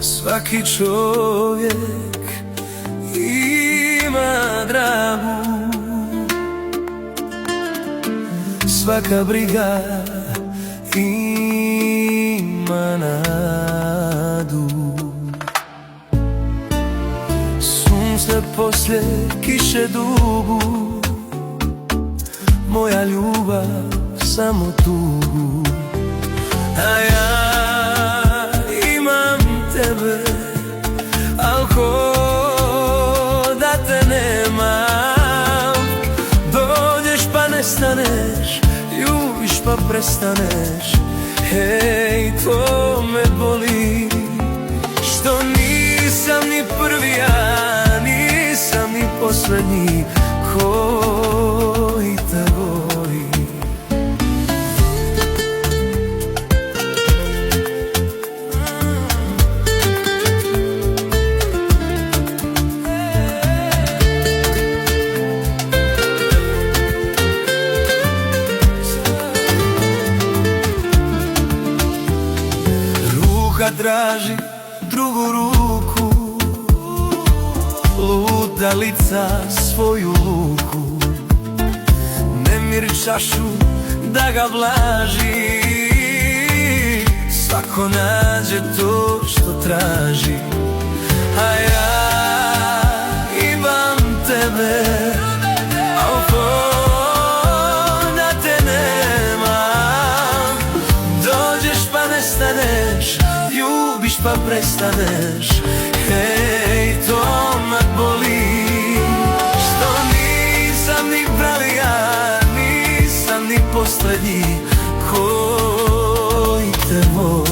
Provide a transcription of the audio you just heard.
Svaki čovjek ima dragu, svaka briga ima nadu. Sunce poslije kiše dugu, moja ljubav samo tugu. A ja imam tebe, al ko da te nemam. Dođeš pa nestaneš, ljubiš pa prestaneš. Hej, to me boli, što nisam ni prvi, ja nisam ni posljednji koji te voli. Ruka traži drugu ruku, lutalica svoju luku. Nemir čašu da ga blaži, svako nađe to što traži. A ja imam tebe, al ko da te nemam. Dođeš pa nestaneš, ljubiš pa prestaneš. Hej, to me boli, što nisam ni pravi, ja nisam ni posljednji koji te voli.